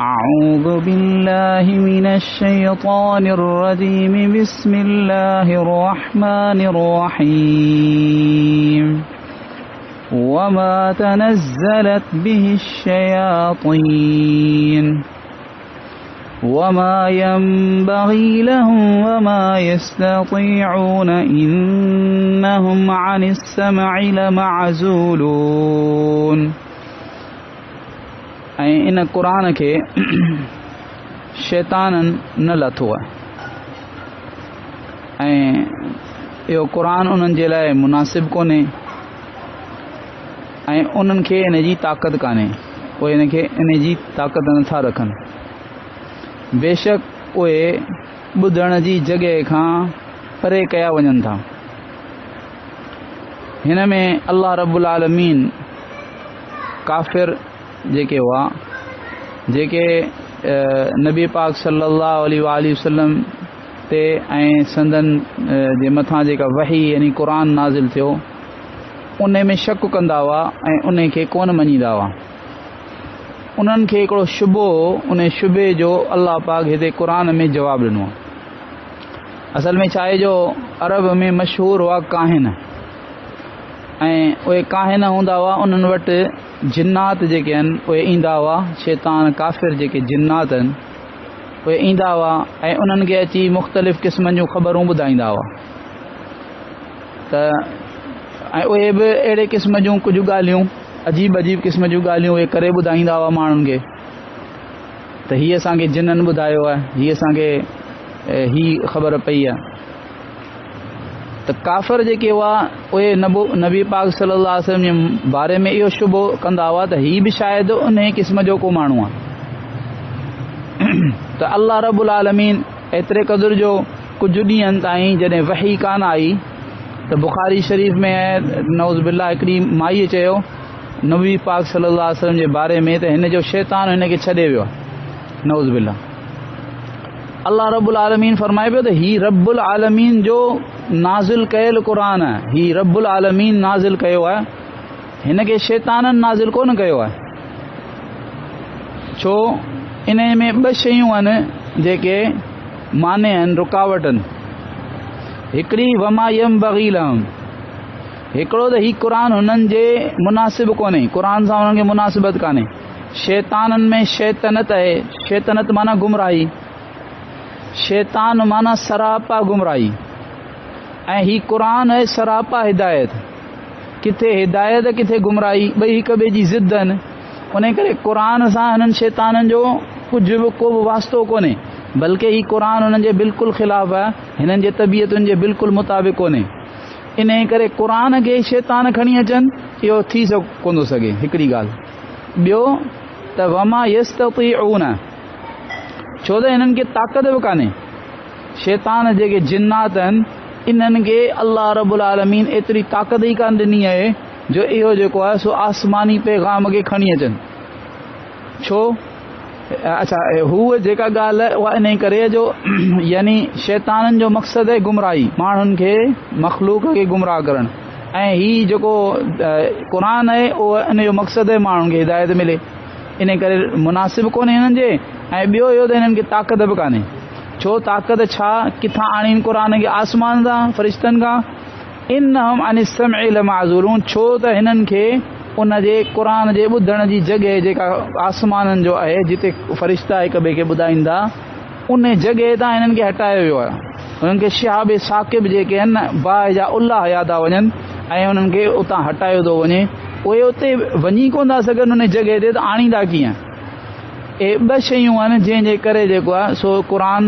أعوذ بالله من الشيطان الرجيم بسم الله الرحمن الرحيم وما تنزلت به الشياطين وما ينبغي لهم وما يستطيعون إنهم عن السمع لمعزولون। इन क़ुरान खे शैताननि न लथो आहे ऐं इहो क़ुरान उन्हनि जे लाइ मुनासिब कोन्हे ऐं उन्हनि खे इन जी ताक़त कान्हे, उहे इन खे इन जी ताक़त नथा रखनि। बेशक उहे ॿुधण जी जॻह खां परे कया वञनि था। हिन में अल्लाह रब्बुल आलमीन काफ़िर जेके हुआ, जेके नबी पाक सल्लल्लाहु अलैहि वसल्लम ते ऐं संदन जे मथां जेका वही यानी क़ुरान नाज़िल थियो उन में शक कंदा हुआ ऐं उन खे कोन मञींदा हुआ। उन्हनि खे हिकिड़ो शुबो, उन शुबे जो अल्लाह पाक हिते क़ुरान में जवाबु ॾिनो। असल में छा आहे जो अरब में मशहूरु हुआ काहिन, ऐं उहे काहिन हूंदा हुआ, उन्हनि वटि जिन्नात जेके आहिनि उहे ईंदा हुआ, शैतान काफ़िर जेके जिन्नात आहिनि उहे ईंदा हुआ ऐं उन्हनि खे अची मुख़्तलिफ़ क़िस्मनि जूं ख़बरूं ॿुधाईंदा हुआ। त ऐं उहे बि अहिड़े क़िस्म जूं कुझु ॻाल्हियूं, अजीब अजीब क़िस्म जूं ॻाल्हियूं उहे करे ॿुधाईंदा हुआ माण्हुनि खे। त हीअ असांखे जिन्ननि ॿुधायो आहे, हीअ असांखे ही ख़बर पई आहे। त काफ़िर जेके हुआ उहे नबी पाक सल्लल्लाहु अलैहि वसल्लम जे बारे में इहो शुबो कंदा हुआ त हीअ बि शायदि उन क़िस्म जो को माण्हू आहे। त अल्लाह रब्बुल आलमीन एतिरे क़दुर जो कुझु ॾींहंनि ताईं जॾहिं वही कान आई त बुख़ारी शरीफ़ में नऊज़ बिल्लाह हिकिड़ी माईअ चयो नबी पाक सल्लल्लाहु अलैहि वसल्लम जे बारे में त हिन जो शैतान हिन खे छॾे वियो आहे, नऊज़ बिल्लाह। अल्लाह रब्बुल आलमीन फरमाए पियो त ही रब्बुल आलमीन जो नाज़िल कयल क़ुरान आहे, ही रब्बुल आलमीन नाज़िल कयो आहे, हिन खे शैताननि नाज़िल कोन कयो आहे। छो इन में ॿ शयूं आहिनि जेके माने आहिनि, रुकावट आहिनि। हिकिड़ी वमा यंबग़ी लहुम, हिकिड़ो त ही क़ुरान हुननि जे मुनासिब कोन्हे, क़ुरान सां हुननि खे मुनासिबत कान्हे। शैताननि में शैतनत आहे, शैतनत माना गुमराही, शैतान माना सरापा गुमराही, ऐं ही क़ुरान आहे सरापा हिदायत। किथे हिदायत किथे गुमराही, ॿई हिक ॿिए जी ज़िद आहिनि। उन करे क़ुरान सां हिननि शैताननि जो कुझु बि को बि वास्तो कोन्हे, बल्कि ही क़ुरान हुननि जे बिल्कुलु ख़िलाफ़ आहे, हिननि जे तबियतुनि जे बिल्कुलु मुताबिक़ कोन्हे। इन करे क़ुरान खे शैतान खणी अचनि इहो थी कोन थो सघे, हिकिड़ी ॻाल्हि। ॿियो त वमा यस्ततीऊन, छो त हिननि खे ताक़त बि कान्हे। शैतान जेके जिन्नात आहिनि इन्हनि खे अल्लाह रब्बुल आलमीन एतिरी ताक़त ई कान ॾिनी आहे जो इहो जेको आहे सो आसमानी पैगाम खे खणी अचनि। छो अच्छा हूअ जेका ॻाल्हि आहे उहा इन करे जो यानी शैताननि जो मक़सदु आहे गुमराही, माण्हुनि खे मख़लूक खे गुमराह करणु, ऐं ही जेको क़ुरान आहे उहो इन जो मक़सदु आहे माण्हुनि खे हिदायत मिले। इन करे मुनासिब कोन्हे हिननि जे। ऐं ॿियो इहो त हिननि खे ताक़त बि कान्हे। छो ताक़त छा, किथां आणीनि क़ुरान खे? आसमान सां, फ़रिश्तनि खां। इन्नहुम अन सम्इ लमाज़ूलून, छो त हिननि खे उन जे क़ुरान जे ॿुधण जी जॻह जेका आसमाननि जो आहे, जिते फ़रिश्ता हिक ॿिए खे ॿुधाईंदा, उन जॻह तां हिननि खे हटायो वियो आहे। हुननि खे शिहाब साक़िब जेके आहिनि न, बाहि जा उल्हा हया था वञनि ऐं उन्हनि खे उतां हटायो थो वञे। उहे उते वञी कोन था सघनि उन जॻह ते, त आणींदा कीअं? इहे ॿ शयूं आहिनि जंहिंजे करे जेको आहे सो क़ुरान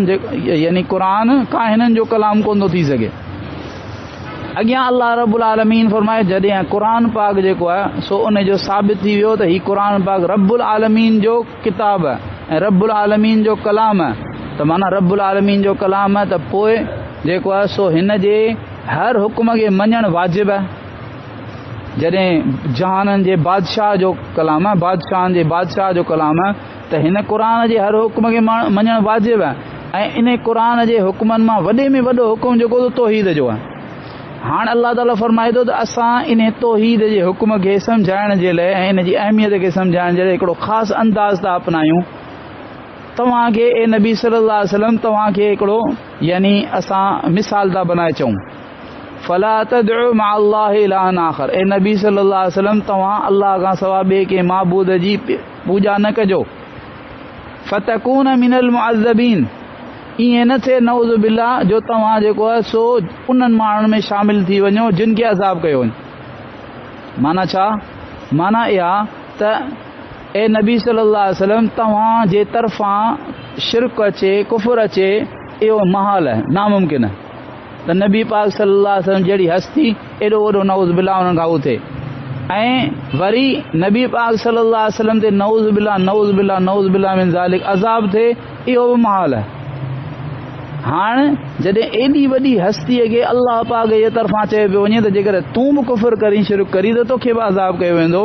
यानी क़ुरान काहिननि जो कलाम कोन थो थी सघे। अॻियां अल्लाह रब्बुल आलमीन फरमाए जॾहिं क़ुरान पाक जेको आहे सो उन जो साबित थी वियो त ही क़ुरान पाक रब्बुल आलमीन जो किताब आहे ऐं रब्बुल आलमीन जो कलाम आहे, त माना रब्बुल आलमीन जो कलाम आहे, त पोइ जेको आहे सो हिन जे हर हुकुम खे मञणु वाजिबु आहे। जॾहिं जहाननि जे बादशाह जो कलाम आहे, बादशाहनि जे बादशाह जो कलाम आहे, त हिन क़ुरान जे हर हुकुम खे मञणु वाजिबु आहे। ऐं इन क़ुरान जे हुकुमनि मां वॾे में वॾो हुकुम जेको तौहीद जो आहे। हाणे अल्लाह ताला फरमाए थो त असां इन तौहीद जे हुकुम खे सम्झाइण जे लाइ ऐं इन जी अहमियत खे सम्झाइण जे लाइ हिकिड़ो ख़ासि अंदाज़ था अपनायूं। तव्हांखे ए नबी सल्लल्लाहु अलैहि वसल्लम तव्हांखे हिकिड़ो यानी असां मिसाल था बनाए चऊं फला तदउ मा अल्लाह इलाहन आखर ए नबी सल्लल्लाहु अलैहि वसल्लम तव्हां अल्लाह खां सवाइ ॿिए के माबूद जी पूॼा न कजो फतकून मिनल मुअज़्ज़बीन ईअं न थिए नऊज़ बिल्लाह जो तव्हां जेको आहे सो उन्हनि माण्हुनि में शामिल थी वञो जिन खे अज़ाब कयो वञे। माना छा? माना इहा त ए नबी सल्लल्लाहु अलैहि वसल्लम तव्हां जे तरफ़ां शिरक अचे कुफर अचे इहो महाल आहे, नामुमकिन आहे त नबी पाक सल्लल्लाहु अलैहि वसल्लम जहिड़ी हस्ती एॾो वॾो नऊज़ बिल्लाह उन्हनि खां थिए ऐं वरी नबी पाक सल्लल्लाहु अलैहि वसल्लम ते नऊज़ बिल्लाह मिन ज़ालिक अज़ाब थिए इहो बि महाल आहे। हाणे जॾहिं एॾी वॾी हस्तीअ खे अल्लाह पाक जे तरफ़ां चयो पियो वञे त जेकर तूं बि कुफर करी शिरक करी त तोखे बि अज़ाब कयो वेंदो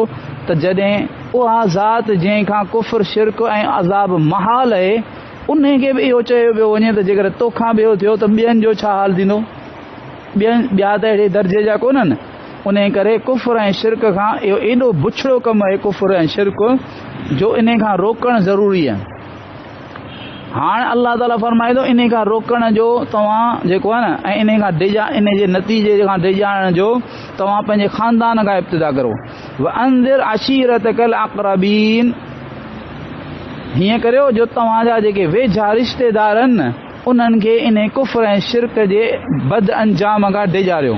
त जॾहिं उहा ज़ात जंहिंखां कुफर शिरक ऐं अज़ाब महाल आहे उन खे बि इहो चयो पियो वञे त जेकर तोखां ॿियो थियो त ॿियनि जो छा हाल थींदो? ॿिया त अहिड़े दर्जे जा कोन्हनि। उन करे कुफर ऐं शिरक खां इहो एॾो बुछड़ो कमु आहे कुफर ऐं शिरक जो इन खां रोकणु ज़रूरी आहे। हाणे अल्लाह ताला फरमाए थो इन खां रोकण जो तव्हां जेको आहे न ऐं इन जे नतीजे खां डिॼाइण जो तव्हां पंहिंजे ख़ानदान खां इब्तिदा करो। व अंदिर अशीरतकल अक़रबीन हीअं करियो जो तव्हांजा जेके वेझा रिश्तेदार आहिनि न उन्हनि खे इन कुफर ऐं शिरक जे बद अंजाम खां डिॼारियो।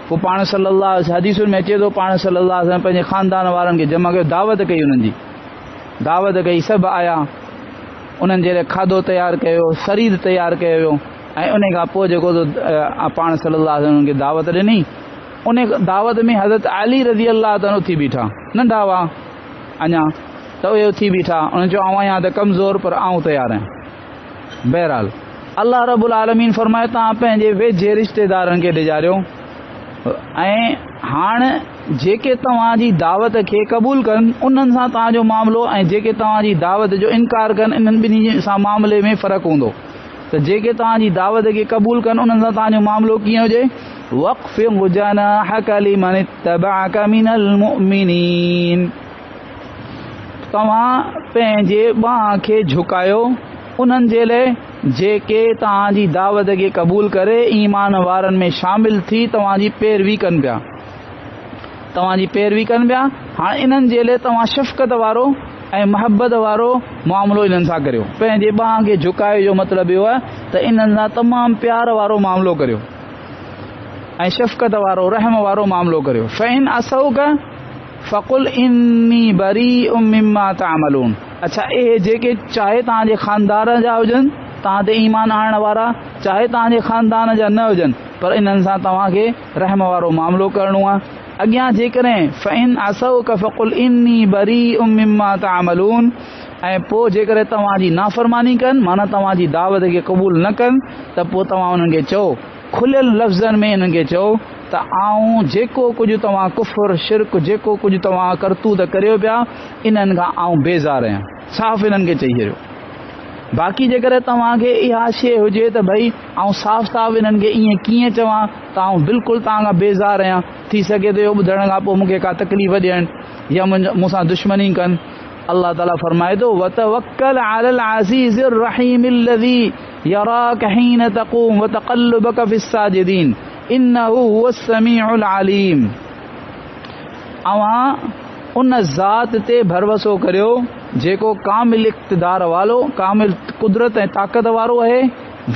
पोइ पाण सल्लल्लाहु हदीसुनि में अचे थो पाण सल्लल्लाहु अलैहि वसल्लम पंहिंजे ख़ानदान वारनि खे जमा कयो, दावत कई, उन्हनि जी दावत कई, सभु आया, उन्हनि जे लाइ खाधो तयारु कयो, शरीर तयारु कयो वियो ऐं उन खां पोइ जेको पाण सल्लल्लाहु अलैहि वसल्लम खे दावत ॾिनी उन दावत में हज़रत अली रज़ी अल्लाह ताला उथी बीठा, नंढा हुआ अञा त उहे उथी बीठा, उन्हनि चयो आउं आहियां त कमज़ोर पर आउं तयारु आहियां। बहरहाल अल्लाह रब्बुल आलमीन फरमाए तव्हां पंहिंजे वेझे रिश्तेदारनि खे डिॼारियो ऐं हाणे जेके तव्हांजी दावत खे क़बूल कनि उन्हनि सां तव्हांजो मामिलो ऐं जेके तव्हांजी दावत जो इनकार कनि इन्हनि ॿिन्ही सां मामले में फ़र्क़ु हूंदो। त जेके तव्हांजी दावत खे क़बूल कनि उन्हनि सां तव्हांजो मामिलो कीअं हुजे? वक़्फ़िज़ जनाहक लिमन इत्तबअक मिनल मुअ्मिनीन तव्हां पंहिंजे ॿांह खे झुकायो उन्हनि जे लाइ जेके तव्हांजी दावत खे क़बूल करे ईमान वारनि में शामिल थी तव्हांजी पैरवी कनि पिया। हाणे इन्हनि जे लाइ तव्हां शफ़क़त वारो ऐं मोहब्बत वारो मामिलो इन्हनि सां करियो। पंहिंजे ॿांह खे झुकाए जो मतिलबु इहो आहे त इन्हनि सां तमामु प्यार वारो मामिलो करियो ऐं शफ़क़त वारो रहम वारो मामिलो करियो। फ़इन असौक फ़कुल इन्नी बरीउम मिम्मा तअमलून अच्छा इहे जेके चाहे तव्हांजे ख़ानदान जा हुजनि तव्हां ते ईमान आणण वारा चाहे तव्हांजे ख़ानदान जा न हुजनि पर इन्हनि सां तव्हांखे रहम वारो मामिलो करिणो आहे। अॻियां जेकॾहिं फ़इन असौक फ़कुल इन्नी बरीउम मिम्मा तअमलून ऐं पोइ जेकॾहिं तव्हांजी नाफ़रमानी कनि माना तव्हांजी दावत खे क़बूल न कनि त पोइ तव्हां उन्हनि खे चओ खुलियल लफ़्ज़नि में इन्हनि खे चओ त आऊं जेको कुझु तव्हां कुफर शिरक जेको कुझु तव्हां करतूत करियो पिया इन्हनि खां आऊं बेज़ार आहियां, साफ़ इन्हनि खे चई छॾियो। बाक़ी जेकॾहिं तव्हांखे इहा शइ हुजे त भई आऊं साफ़ इन्हनि खे ईअं कीअं चवां त आऊं बिल्कुलु तव्हां खां बेज़ार आहियां, थी सघे थो इहो ॿुधण खां पोइ मूंखे का तकलीफ़ ॾियनि या मूंसां दुश्मनी कनि। अल्लाह ताला फरमाए थो वतवक्कल अलल अज़ीज़िर रहीमिल्लज़ी यराकहीन तक़ूम वतक़ल्लुबक फिस्साजिदीन इन्नहु हुवस समीउल अलीम अवां उन ज़ात ते भरवसो करियो जेको कामिल इक़्तिदार वारो कामिल कुदरत ऐं ताक़त वारो आहे,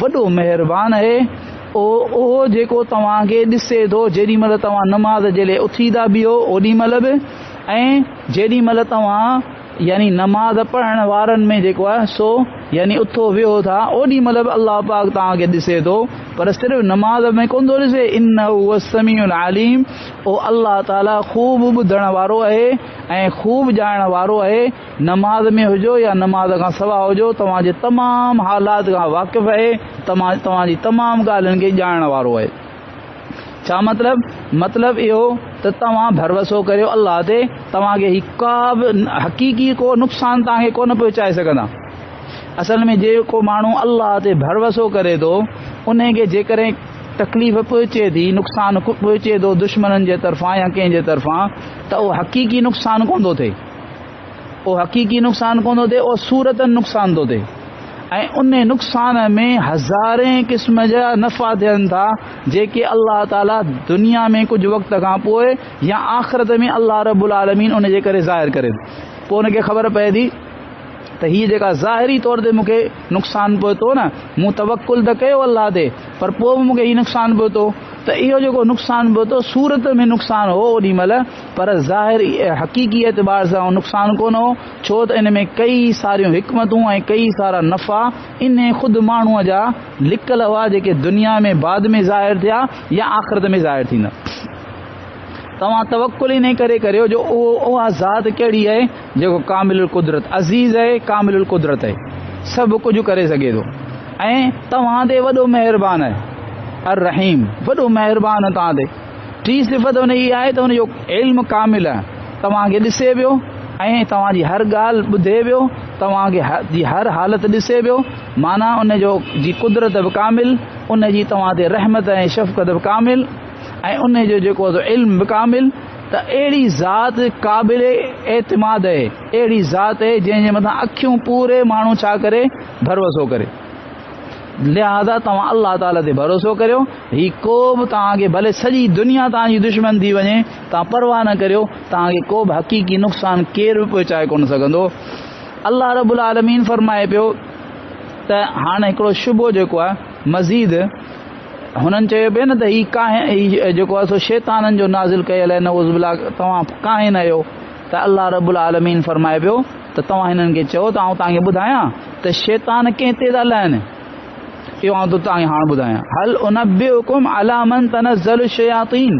वॾो महिरबान आहे। उहो जेको तव्हांखे ॾिसे थो जेॾी महिल तव्हां नमाज़ जे लाइ उथी था बीहो ओॾी महिल बि ऐं जेॾी महिल तव्हां यानी नमाज़ पढ़ण वारनि में जेको आहे सो यानी उथो वियो था ओॾी महिल बि अल्लाह पाक तव्हांखे ॾिसे थो पर सिर्फ़ु नमाज़ में कोन थो ॾिसे। इन्नहु हुवस समीउल अलीम ओ अल्लाह ताला ख़ूब ॿुधण वारो आहे ऐं ख़ूब ॼाणण वारो आहे। नमाज़ में हुजो या नमाज़ खां सवाइ हुजो तव्हांजे तमामु हालात खां वाक़िफ़ु आहे, तव्हांजी तमामु ॻाल्हियुनि खे ॼाणण वारो आहे। छा मतिलबु इहो त तव्हां भरवसो करियो अल्लाह ते, तव्हांखे ही का बि हक़ीक़ी को नुक़सानु तव्हांखे कोन पहुचाए सघंदा। असल में जेको माण्हू अल्लाह ते भरवसो करे थो उन खे जेकॾहिं तकलीफ़ पहुचे थी नुक़सानु पहुचे थो दुश्मननि जे तरफ़ां या कंहिंजे तरफ़ां त उहो हक़ीक़ी नुक़सानु कोन थो थिए। उहो हक़ीक़ी नुक़सान कोन थो थिए, उहो सूरतन नुक़सान थो थिए ऐं उन नुक़सान में हज़ारे क़िस्म जा नफ़ा थियनि था जेके अल्लाह ताला दुनिया में कुझु वक़्त खां पोइ या आख़िरत में अल्लाह रब्बुल आलमीन उन जे करे ज़ाहिर करे, पोइ उनखे ख़बर पए थी त हीअ जेका ज़ाहिरी तौर ते मूंखे नुक़सान पियो थो न, मूं तवक्कुल त कयो अल्लाह ते, पर पोइ बि मूंखे हीउ नुक़सान पियो थो, त इहो जेको नुक़सान पियो थो सूरत में नुक़सान हो ओॾी महिल, पर ज़ाहिरी हक़ीक़ी एतबार सां नुक़सान कोन हो, छो त इन में कई सारियूं हिकमतूं ऐं कई सारा नफ़ा इन ख़ुदि माण्हूअ जा लिकल हुआ जेके दुनिया में बाद में ज़ाहिर थिया या आख़िरत में ज़ाहिर थींदा। तव्हां तवक्कुल ई न करे करियो जो उहा ज़ात कहिड़ी आहे जेको कामिलुल कुदरत अज़ीज़ आहे, कामिलुल कुदरत आहे, सभु कुझु करे सघे थो ऐं तव्हां ते वॾो महिरबान आहे, अर रहीम, वॾो महिरबान आहे तव्हां ते। टी सिफ़त हुन जी आहे त हुनजो इल्मु कामिल आहे, तव्हांखे ॾिसे पियो ऐं तव्हांजी हर ॻाल्हि ॿुधे पियो, तव्हांखे हर हालत ॾिसे पियो, माना उनजो जी कुदरत बि कामिल, उन जी तव्हां ते रहमत ऐं शफ़क़त बि कामिल ऐं उन जो जेको इल्म बि कामिल। त अहिड़ी ज़ात क़ाबिल एतमाद आहे, अहिड़ी ज़ात आहे जंहिंजे मथां अखियूं पूरे माण्हू छा करे भरोसो करे। लिहाज़ा तव्हां अल्लाह ताला ते भरोसो करियो, ही को बि तव्हांखे भले सॼी दुनिया तव्हांजी दुश्मन थी वञे, तव्हां परवाह न करियो, तव्हांखे को बि हक़ीक़ी नुक़सान केरु बि पहुचाए कोन सघंदो। अल्लाह रब्बुल आलमीन फरमाए पियो त हाणे हिकिड़ो शुबो जेको आहे मज़ीद हुननि चयो पियो न त हीउ काहे जेको आहे सो शैताननि जो नाज़िल कयल आहे, नऊज़ बिल्लाह, तव्हां काहे न आहियो, त अल्लाह रब्बुल आलमीन फरमाए पियो त तव्हां हिननि खे चयो त आउं तव्हांखे ॿुधायां त शैतान कंहिं ते था लहनि, इहो आउं तव्हांखे हाणे ॿुधायां। हल उनब्बिउकुम अला मन तनज़्ज़लु शयातीन,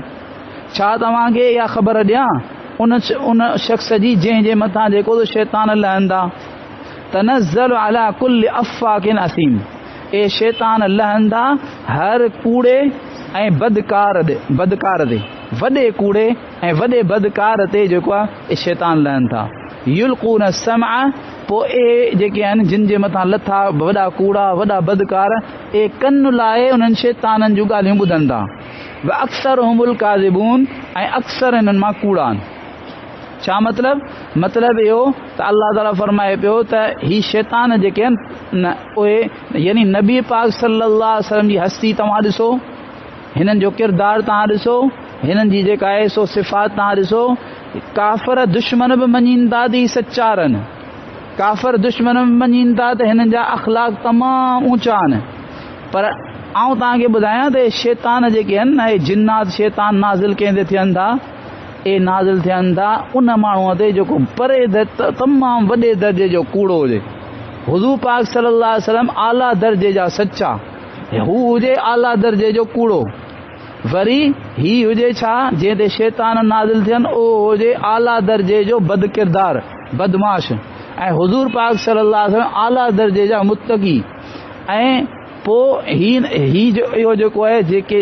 छा तव्हांखे इहा ख़बर ॾियां उन शख़्स जी जंहिंजे मथां जेको शैतान लहंदा। तनज़्ज़लु अला कुल्लि अफ़ाकिन असीम, ए शैतान लहंदा हर कूड़े ऐं बदकार ते, वॾे कूड़े ऐं वॾे बदकार ते जेको आहे शैतान लहनि था। युल्क़ून समअ, पोइ ए जेके आहिनि जिन जे मथां लथा वॾा कूड़ा वॾा बदकार, ए कन लाए उन्हनि शैताननि जूं ॻाल्हियूं ॿुधनि था। व अक्सरुहुमुल काज़िबून, ऐं अक्सर हिननि मां कूड़ा आहिनि। छा मतिलबु इहो त अल्लाह ताला फरमाए पियो त ही शैतान जेके आहिनि न उहे यानी नबी पाक सल्लल्लाहु अलैहि वसल्लम जी हस्ती तव्हां ॾिसो, हिननि जो किरदारु तव्हां ॾिसो, हिननि जी जेका आहे सो सिफ़ात तव्हां ॾिसो। काफ़िर दुश्मन बि मञीनि था त ही सचारनि, काफ़िर दुश्मन बि मञीनि था त हिननि जा अख़लाक तमामु ऊचा आहिनि, पर आउं तव्हांखे ॿुधायां त शैतान जेके आहिनि न, जिन्नात शैतान नाज़िल कंहिं ते थियनि था, ए नाज़िल थियनि था उन माण्हूअ ते जेको परे तमामु वॾे दर्जे जो कूड़ो हुजे। हुज़ूर पाक सल्लल्लाहु अलैहि वसल्लम आला दर्जे जा सचा, हू हुजे आला दर्जे जो कूड़ो, वरी ही हुजे छा जंहिं ते शैतान नाज़िल थियनि उहो हुजे आला दर्जे जो बद किरदार बदमाश, ऐं हुज़ूर पाक सल्लल्लाहु अलैहि वसल्लम आला दर्जे जा मुत्तक़ी। ऐं पोइ इहो जेको आहे जेके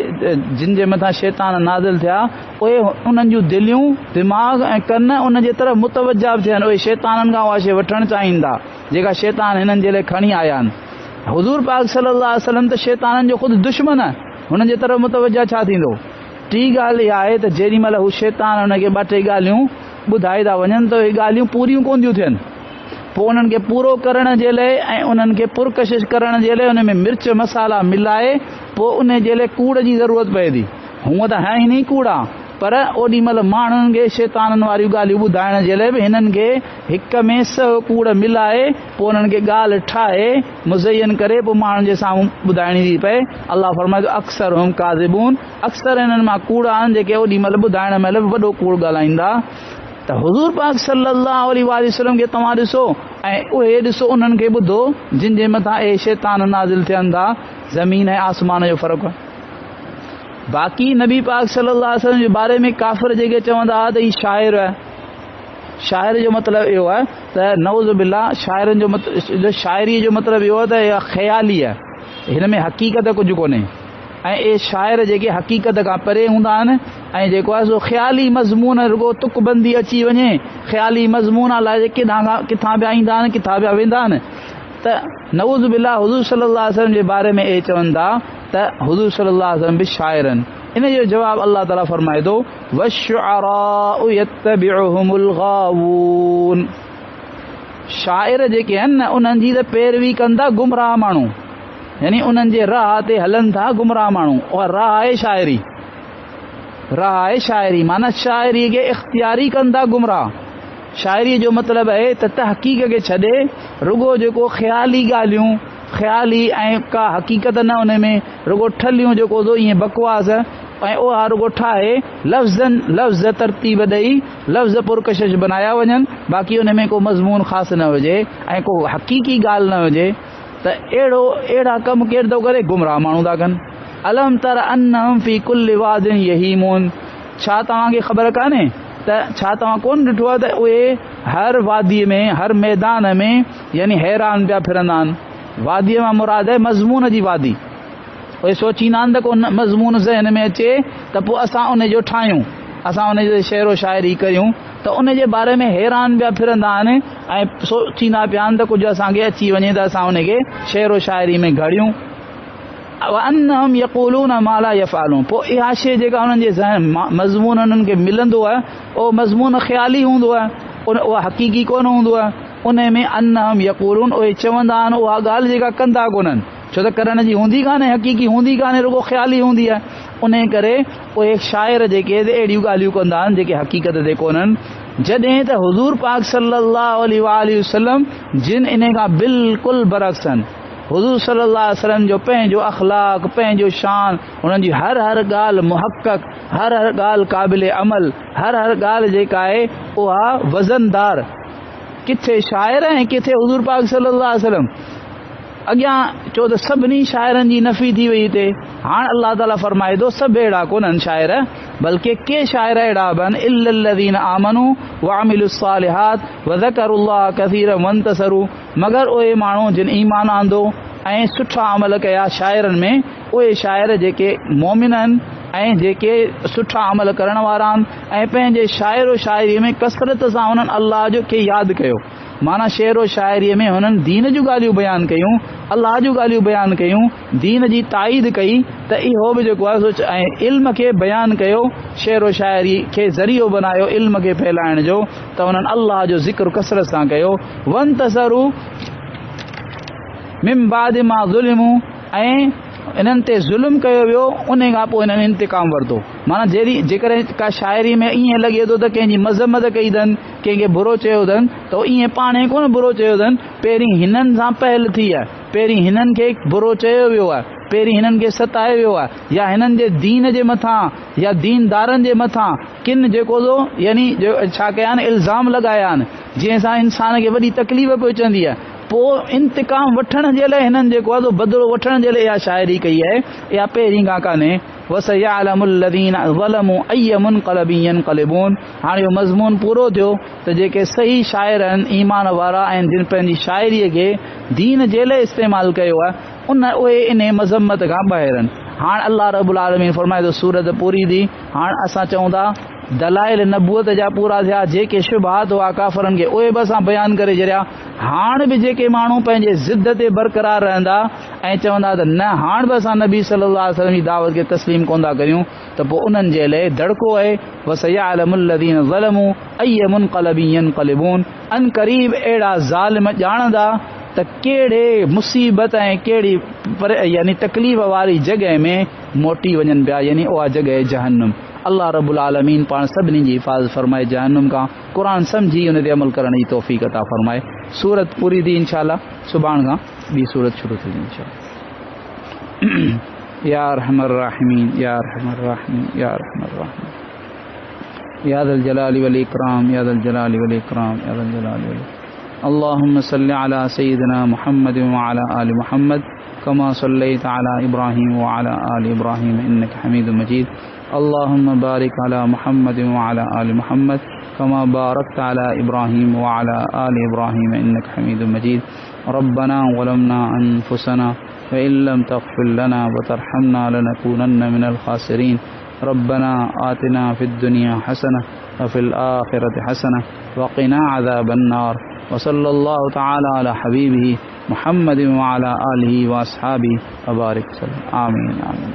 जिन जे मथां शैतान नाज़िल थिया उहे उन्हनि जूं दिलियूं दिमाग़ ऐं कन उन जे तरफ़ मुतवजा बि थियनि, उहे शैताननि खां उहा शइ वठणु चाहिनि था जेका शैतान हिननि जे लाइ खणी आया आहिनि। हुज़ूर पाक सल्लल्लाहु अलैहि वसल्लम त शैताननि जो ख़ुदि दुश्मन आहे, हुननि जे तरफ़ मुतवजा छा थींदो। टी ॻाल्हि इहा आहे त जेॾी महिल हू शैतान हुनखे ॿ टे ॻाल्हियूं ॿुधाए था वञनि त उहे ॻाल्हियूं पूरियूं कोन थियूं थियनि, पोइ उन्हनि खे पूरो करण जे लाइ ऐं उन्हनि खे पुरकशिश करण जे लाइ उन में मिर्च मसाला मिलाए पोइ उन जे लाइ कूड़ जी ज़रूरत पए थी। हूअं त है ई नहीं कूड़ा, पर ओॾी महिल माण्हुनि खे शैताननि वारियूं ॻाल्हियूं ॿुधाइण जे लाइ बि हिननि खे हिक में सौ कूड़ मिलाए पोइ उन्हनि खे ॻाल्हि ठाहे मुज़यन करे पोइ माण्हुनि जे साम्हूं ॿुधाइणी थी पए। अल्लाह फरमाए थो अक्सर हुम काज़िबून, अक्सर हिननि मां कूड़ा आहिनि जेके ओॾी महिल ॿुधाइण महिल बि वॾो कूड़ ॻाल्हाईंदा। त हुज़ूर पाक सल्लल्लाहु अलैहि वसल्लम खे तव्हां ॾिसो ऐं उहे ॾिसो उन्हनि खे ॿुधो जिन जे मथां ए शैतान नाज़िल थियनि था, ज़मीन ऐं आसमान जो फ़र्क़ु आहे। बाक़ी नबी पाक सल्लल्लाहु अलैहि वसल्लम जे बारे में काफ़िर जेके चवंदा हुआ त हीउ शाइर आहे, शाइर जो मतिलबु इहो आहे त नऊज़ बिल्लाह शाइरनि जो शाइरी जो मतिलबु इहो आहे त इहा ख़याली आहे, हिन में हक़ीक़त कुझु कोन्हे, ऐं ए शाइर जेके हक़ीक़त खां परे हूंदा आहिनि ऐं जेको आहे सो ख़्याली मज़मून रुगो तुकबंदी अची वञे, ख़्याली मज़मून लाइ किथां पिया ईंदा आहिनि किथां पिया वेंदा आहिनि। त नऊज़ बिल्लाह हुज़ूर सल्लल्लाहु अलैहि वसल्लम जे बारे में चवनि था त हुज़ूर सल्लल्लाहु अलैहि वसल्लम बि शाइरनि। इन जो जवाबु अल्लाह ताला फरमाए थो वश्शुअराउ यत्तबिउहुमुल गावून, शाइर जेके आहिनि न उन्हनि जी त पैरवी कंदा गुमराह माण्हू, यानी उन्हनि जे राह ते हलनि था गुमराह माण्हू। और राह आहे शाइरी, राह आहे शाइरी, माना शाइरी खे इख़्तियारी कंदा गुमराह। शाइरी जो मतिलबु आहे त तहक़ीक़ खे छॾे रुगो जेको ख़्याली ॻाल्हियूं, ख़्याली ऐं का हक़ीक़त न उन में, रुगो ठलियूं जेको थो ईअं बकवास ऐं उहा रुगो ठाहे लफ़्ज़ तरतीब ॾेई लफ़्ज़ पुरकशिश बनाया वञनि, बाक़ी उन में को मज़मून ख़ासि न हुजे ऐं को हक़ीक़ी ॻाल्हि न हुजे, त अहिड़ा कमु केरु थो करे? गुमराह माण्हू था कनि। अलम तर अन्नहुम फी कुल्लि वादिन यहीमून, छा तव्हांखे ख़बर कान्हे त छा तव्हां कोन ॾिठो आहे त उहे हर वादीअ में, हर मैदान में यानी हैरान पिया फिरंदा आहिनि। वादीअ मां मुराद आहे मज़मून जी वादी। उहे सोचींदा आहिनि त को मज़मून ज़हन में अचे त पोइ असां उन जो ठाहियूं, असां उन जो शेरो शाइरी कयूं, त उन जे बारे में हैरान पिया फिरंदा आहिनि ऐं सोचींदा पिया आहिनि त कुझु असांखे अची वञे त असां उनखे शेरो शाइरी में घड़ियूं। अन्नहुम यक़ूलून मा ला यफ़अलून, पोइ इहा शइ जेका उन्हनि जे ज़हन मज़मून उन्हनि खे मिलंदो आहे उहो मज़मून ख़्याली हूंदो आहे, उहा हक़ीक़ी कोन हूंदो आहे। उन में अन्नहुम यक़ूलून उहे चवंदा आहिनि उहा ॻाल्हि जेका कंदा कोन्हनि, छो त करण जी हूंदी कान्हे, हक़ीक़ी हूंदी कान्हे, रुगो ख़्याली हूंदी आहे। उन करे उहे शाइर जेके अहिड़ियूं ॻाल्हियूं कंदा आहिनि जेके हक़ीक़त ते कोन्हनि। जॾहिं त हुज़ूर पाक सल्लल्लाहु अलैहि वसल्लम जिन इन खां बिल्कुलु बरअक्स आहिनि, हुज़ूर सल्लल्लाहु अलैहि वसल्लम जो पंहिंजो अख़लाक़, पंहिंजो शान, हुननि जी हर ॻाल्हि मुहक़क़, हर ॻाल्हि क़ाबिल अमल, हर ॻाल्हि जेका आहे उहा वज़नदार। किथे शाइर ऐं किथे हुज़ूर पाक सल्लल्लाहु अलैहि वसल्लम। अॻियां चओ त सभिनी शाइरनि जी नफ़ी थी वई हिते। हाणे अल्लाह ताला फरमाए थो सभु अहिड़ा कोन्हनि शाइर, बल्कि के शाइर अहिड़ा बि आहिनि इल्लल्लज़ीना आमनू वअमिलुस्सालिहात वज़करुल्लाह कसीरन वंतसरू, मगर उहे माण्हू जिन ईमान आंदो ऐं सुठा अमल कया शाइरनि में, उहे शाइर जेके मोमिन आहिनि ऐं जेके सुठा अमल करण वारा आहिनि ऐं पंहिंजे शाइरो शाइरीअ में कसरत सां हुननि अल्लाह जो खे यादि कयो। माना शेरो शाइरीअ में हुननि दीन जूं ॻाल्हियूं बयानु कयूं, अल्लाह जूं ॻाल्हियूं बयानु कयूं, दीन जी ताईद कई, त इहो बि जेको आहे ऐं इल्म खे बयानु कयो, शेरो शाइरी खे ज़रियो बनायो इल्म खे फैलाइण जो, त हुननि अल्लाह जो ज़िक्र कसरत सां कयो। वंतसरू मिन बाद मा ज़ुलिमू, ऐं इन्हनि ते ज़ुल्म कयो वियो, उन खां पोइ इन्हनि इंतिकाम वरितो। माना जेकॾहिं का शाइरी में ईअं लॻे थो त कंहिंजी मज़म्मत कई अथनि, कंहिंखे बुरो चयो अथनि, त ईअं पाणे कोन बुरो चयो अथनि, पहिरीं हिननि सां पहल थी आहे, पहिरीं हिननि खे बुरो चयो वियो आहे, पहिरीं हिननि खे सतायो वियो आहे, या हिननि जे दीन जे मथां या दीनदारनि जे मथां किन जेको थो यानी छा कया आहिनि इल्ज़ाम लॻाया आहिनि, जंहिं सां इंसान खे वॾी तकलीफ़ पहुचंदी आहे। पोइ इंतिकाम वठण जे लाइ हिननि जेको आहे बदिलो वठण जे लाइ इहा शाइरी कई आहे, इहा पहिरीं खां कान्हे। वसयअलमुल्लज़ीना ज़लमू अय्य मुनक़लबिन यनक़लिबून, हाणे इहो मज़मून पूरो थियो त जेके सही शाइर आहिनि, ईमान वारा आहिनि, जिन पंहिंजी शाइरीअ खे दीन जे लाइ इस्तेमालु कयो आहे, उहे इन मज़म्मत खां ॿाहिरि आहिनि। हाणे अल्लाह रब्बुल आलमीन फरमाए थो सूरत पूरी थी। हाणे असां चऊं था दलाइल नबूअत जा पूरा थिया, जेके शुबहात हुआ काफ़रनि खे उहे बि असां बयानु करे छॾिया। हाणे बि जेके माण्हू पंहिंजे ज़िद ते बरक़रार रहंदा ऐं चवंदा त न हाणे बि असां नबी सल्लल्लाहु अलैहि वसल्लम जी दावत खे तस्लीम कोन था करियूं, त पोइ उन्हनि जे लाइ धड़को आहे वसयअलमुल्लज़ीना ज़लमू अय्य मुनक़लबिन यनक़लिबून। अन क़रीब अहिड़ा ज़ालिम ॼाणंदा त कहिड़े मुसीबत ऐं कहिड़ी यानी तकलीफ़ वारी जॻह में मोटी वञनि पिया, यानी उहा जॻह जहन्नम। अल्लाह रब्बुल आलमीन पाण सभिनी जी हिफ़ाज़त फरमाए जहन्नम खां, क़ुरान सम्झी उन ते अमल करण जी तौफ़ीक़ अता फरमाए। सूरत पूरी थी इंशाअल्लाह, सुभाणे खां ॿी सूरत शुरू थींदी इंशाअल्लाह। या अरहमर राहिमीन, या अरहमर राहिमीन, या अरहमर राहिमीन, या ज़ल जलाली वल इकराम, या ज़ल जलाली वल इकराम, या ज़ल जलाली वल इकराम। अल्लाहुम्मा सल्लि अला सय्यिदिना मुहम्मद व अला आलि मुहम्मद कमा सल्लैता अला इब्राहीम व अला आलि इब्राहीम इन्नका हमीदुम मजीद। अल्लाहुम्मा बारिक अला मुहम्मद व अला आलि मुहम्मद कमा बारकता अला इब्राहीम व अला आलि इब्राहीम इन्नका हमीदुम मजीद। रब्बना ज़लमना अनफुसना व इन लम तग़फिर लना व तरहमना लनकूनन्न मिनल खासिरीन। रब्बना आतिना फिद दुनिया हसना व फिल आखिरति हसना व क़िना अज़ाबन नार। व सल्लल्लाहु तआला अला हबीबिही मुहम्मद व अला आलिहि व अस्हाबिहि व बारिक वसल्लम। आमीन आमीन।